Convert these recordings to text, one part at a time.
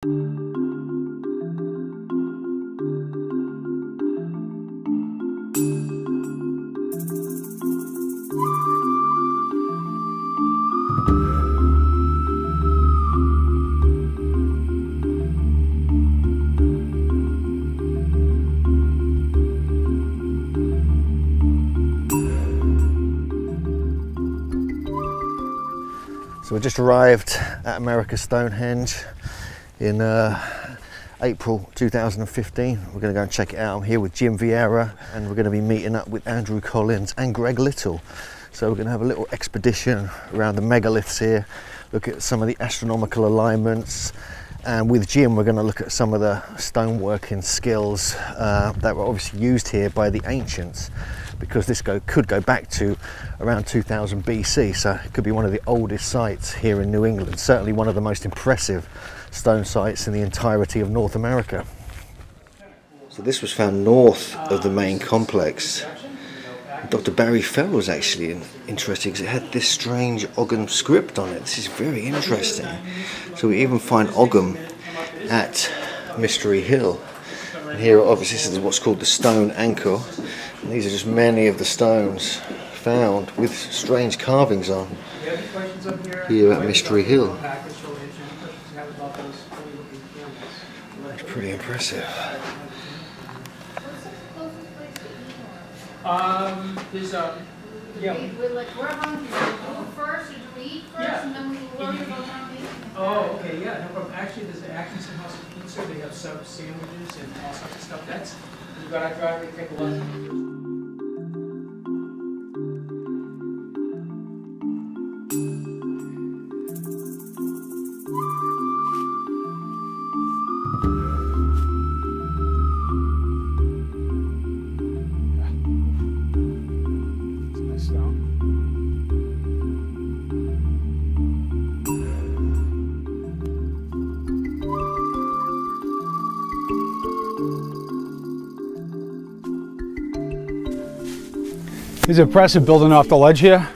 So we just arrived at America's Stonehenge in April 2015. We're going to go and check it out. I'm here with Jim Vieira and we're going to be meeting up with Andrew Collins and Greg Little. So we're going to have a little expedition around the megaliths here, look at some of the astronomical alignments, and with Jim we're going to look at some of the stoneworking skills that were obviously used here by the ancients, because this could go back to around 2000 BC, so it could be one of the oldest sites here in New England, certainly one of the most impressive stone sites in the entirety of North America. So this was found north of the main complex. Dr. Barry Fell was actually interesting because it had this strange Ogham script on it. This is very interesting. So we even find Ogham at Mystery Hill. And here obviously this is what's called the stone anchor. And these are just many of the stones found with strange carvings on here at Mystery Hill. It's pretty impressive. Yeah. We're hungry. Go first, or do we eat first, and then we learn about how to eat? Oh, okay, yeah, no problem. Actually, there's the Atkinson House of Pizza. They have some sandwiches and all sorts of stuff. That's, we've got our driver to take a look. It's impressive building off the ledge here.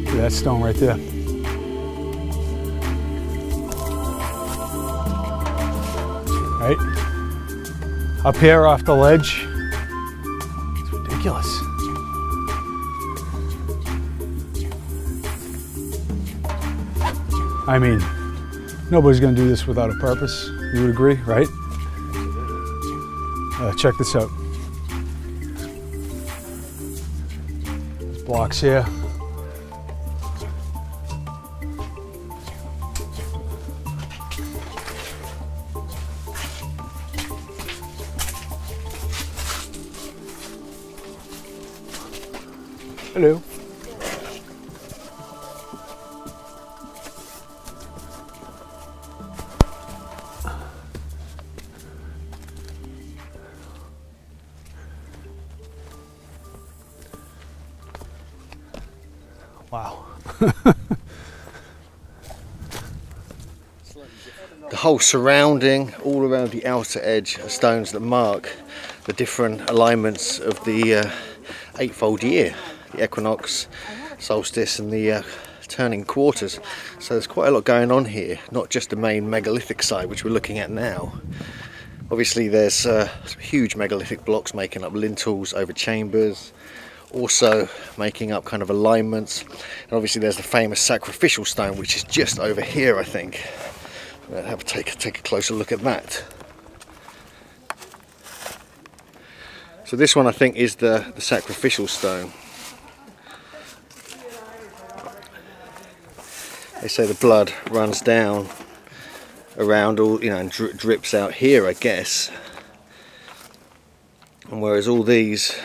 Look at that stone right there. Right? Up here off the ledge. Ridiculous. I mean, nobody's going to do this without a purpose. You would agree, right? Check this out. There's blocks here. Hello. Wow. The whole surrounding, all around the outer edge, are stones that mark the different alignments of the eightfold year. The equinox, solstice and the turning quarters. So there's quite a lot going on here, not just the main megalithic site which we're looking at now. Obviously there's some huge megalithic blocks making up lintels over chambers, also making up kind of alignments, and obviously there's the famous sacrificial stone which is just over here, I think. We'll have to take a closer look at that. So this one I think is the sacrificial stone. They say the blood runs down around all, you know, and drips out here, I guess. And whereas all these,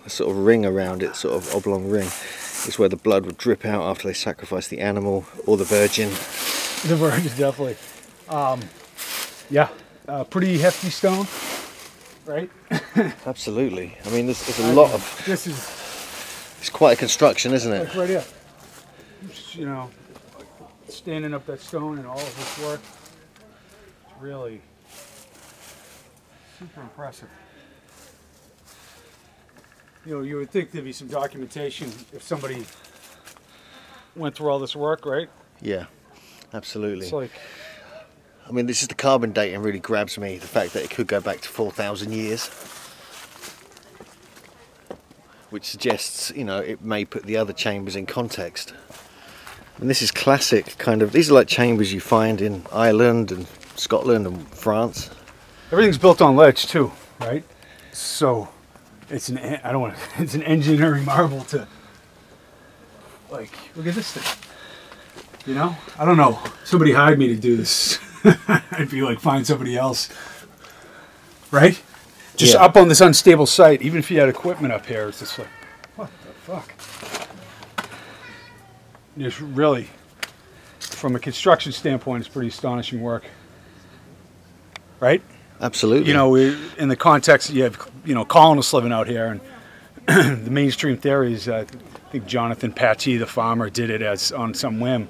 the sort of ring around it, sort of oblong ring, is where the blood would drip out after they sacrifice the animal or the virgin. The virgin, definitely. Yeah, pretty hefty stone, right? Absolutely. I mean, there's a lot of. This is. It's quite a construction, isn't it? Like right here. You know. standing up that stone and all of this work. It's really super impressive. You know, you would think there'd be some documentation if somebody went through all this work, right? Yeah, absolutely. It's like, I mean, this is the carbon dating really grabs me, the fact that it could go back to 4,000 years. Which suggests, you know, it may put the other chambers in context. And this is classic kind of, these are like chambers you find in Ireland and Scotland and France. everything's built on ledge too, right? So it's an, it's an engineering marvel to, like, look at this thing. You know, I don't know. Somebody hired me to do this. I'd be like, find somebody else, right? Just up on this unstable site. Even if you had equipment up here, it's just like, what the fuck? Just really, from a construction standpoint, it's pretty astonishing work, right? Absolutely. You know, in the context, you have, you know, colonists living out here, and the mainstream theory is, I think Jonathan Patty, the farmer, did it as on some whim.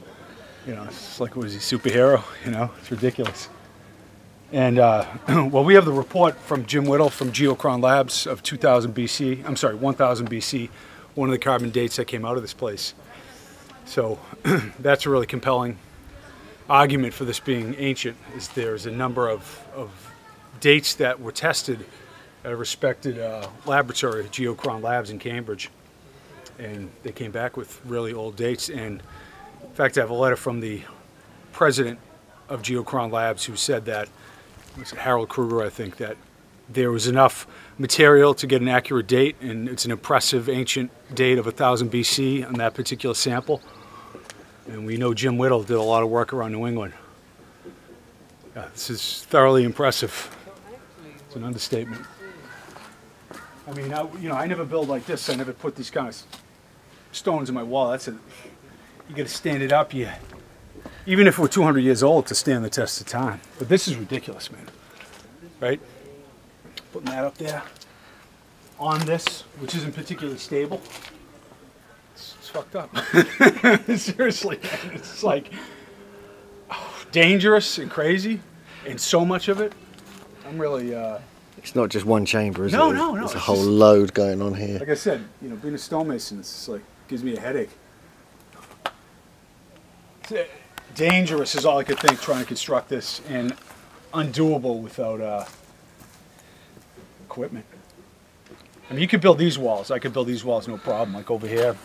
You know, it's like, was he a superhero? You know, it's ridiculous. And, well, we have the report from Jim Whittle from Geochron Labs of 2000 BC. I'm sorry, 1000 BC, one of the carbon dates that came out of this place. So that's a really compelling argument for this being ancient, is there's a number of dates that were tested at a respected laboratory, Geochron Labs in Cambridge. And they came back with really old dates. And in fact, I have a letter from the president of Geochron Labs who said that, it was Harold Kruger, I think, that there was enough material to get an accurate date, and it's an impressive ancient date of 1000 BC on that particular sample. And we know Jim Whittle did a lot of work around New England. Yeah, this is thoroughly impressive. It's an understatement. I mean, you know, I never build like this. I never put these kind of stones in my wall. That's you got to stand it up. Even if we're 200 years old, to stand the test of time. But this is ridiculous, man. Right? Putting that up there on this, which isn't particularly stable. It's fucked up. Seriously, man. It's like dangerous and crazy, and so much of it. I'm really. It's not just one chamber, is it? No. There's a whole load going on here. Like I said, you know, being a stonemason, it's like gives me a headache. Dangerous is all I could think trying to construct this, and undoable without equipment. I mean, you could build these walls. I could build these walls no problem, like over here.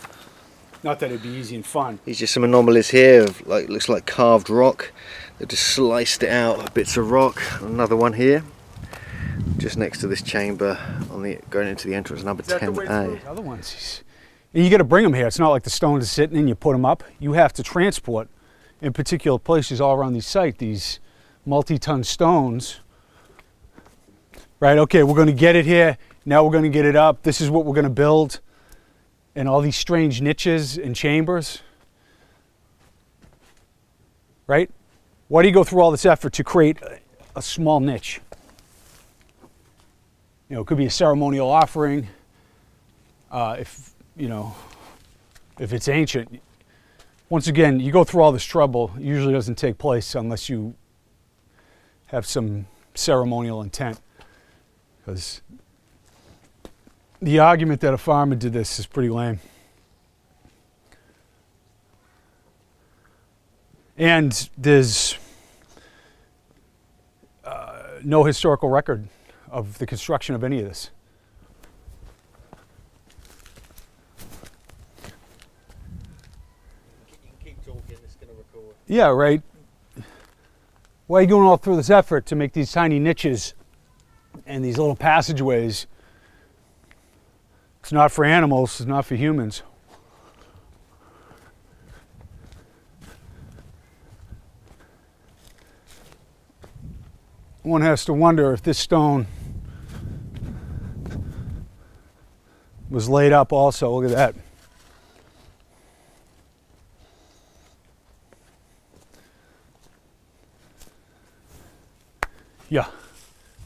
Not that it'd be easy and fun. There's just some anomalies here of, like, looks like carved rock. They've just sliced it out, bits of rock. Another one here, just next to this chamber on the going into the entrance, number 10A. Other ones. And you got to bring them here. It's not like the stones are sitting and you put them up. You have to transport in particular places all around the site these multi-ton stones. Right? Okay, we're going to get it here. Now we're going to get it up. This is what we're going to build. And all these strange niches and chambers. Right? Why do you go through all this effort to create a small niche? You know, it could be a ceremonial offering. If, you know, if it's ancient. Once again, you go through all this trouble. It usually doesn't take place unless you have some ceremonial intent. Because the argument that a farmer did this is pretty lame. And there's no historical record of the construction of any of this. Yeah, right. Why are you going all through this effort to make these tiny niches and these little passageways? It's not for animals, it's not for humans. One has to wonder if this stone was laid up also. Look at that. Yeah,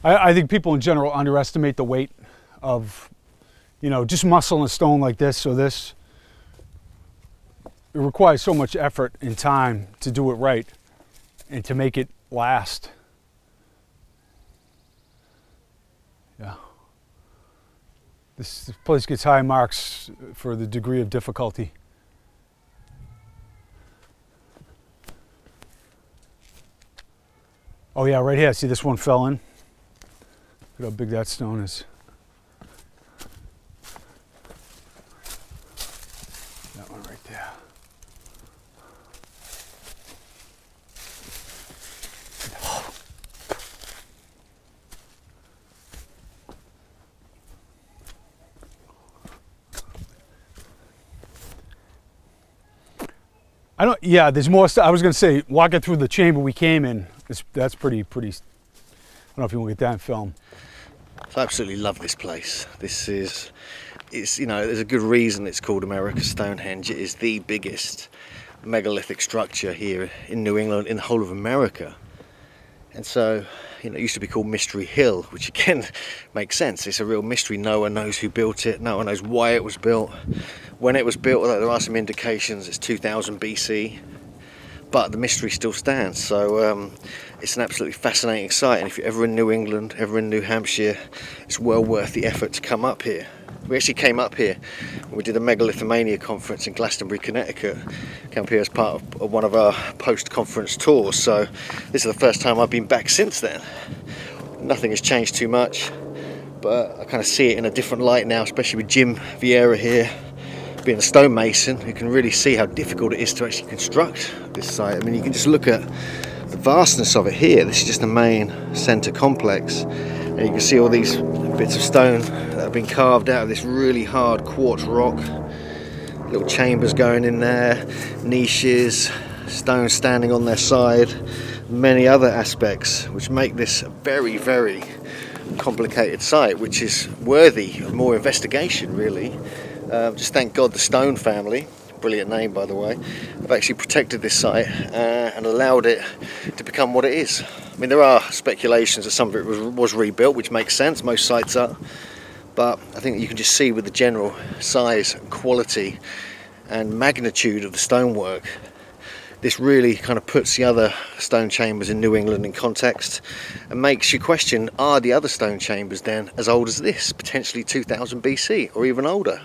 I think people in general underestimate the weight of, you know, just muscle in a stone like this. So this requires so much effort and time to do it right and to make it last. Yeah. This place gets high marks for the degree of difficulty. Oh yeah, right here. See, this one fell in. Look how big that stone is. That one right there. Yeah, there's more stuff. I was going to say, walking through the chamber we came in, that's pretty, I don't know if you want to get that in film. I absolutely love this place. It's, you know, there's a good reason it's called America's Stonehenge. It is the biggest megalithic structure here in New England, in the whole of America. And so, you know, it used to be called Mystery Hill, which again makes sense. It's a real mystery. No one knows who built it. No one knows why it was built. When it was built, although there are some indications it's 2000 BC, but the mystery still stands. So it's an absolutely fascinating site. And if you're ever in New England, ever in New Hampshire, it's well worth the effort to come up here. We actually came up here when we did a Megalithomania conference in Glastonbury, Connecticut. Came up here as part of one of our post-conference tours. So this is the first time I've been back since then. Nothing has changed too much, but I kind of see it in a different light now, especially with Jim Vieira here, being a stonemason, who can really see how difficult it is to actually construct this site. I mean, you can just look at the vastness of it here. This is just the main centre complex, and you can see all these bits of stone that have been carved out of this really hard quartz rock. Little chambers going in there, niches, stones standing on their side, many other aspects which make this a very, very complicated site, which is worthy of more investigation, really. Just thank God the Stone family, brilliant name by the way, have actually protected this site and allowed it to become what it is. I mean, there are speculations that some of it was rebuilt, which makes sense, most sites are, but I think you can just see with the general size and quality and magnitude of the stonework, this really kind of puts the other stone chambers in New England in context and makes you question, are the other stone chambers then as old as this, potentially 2000 BC or even older?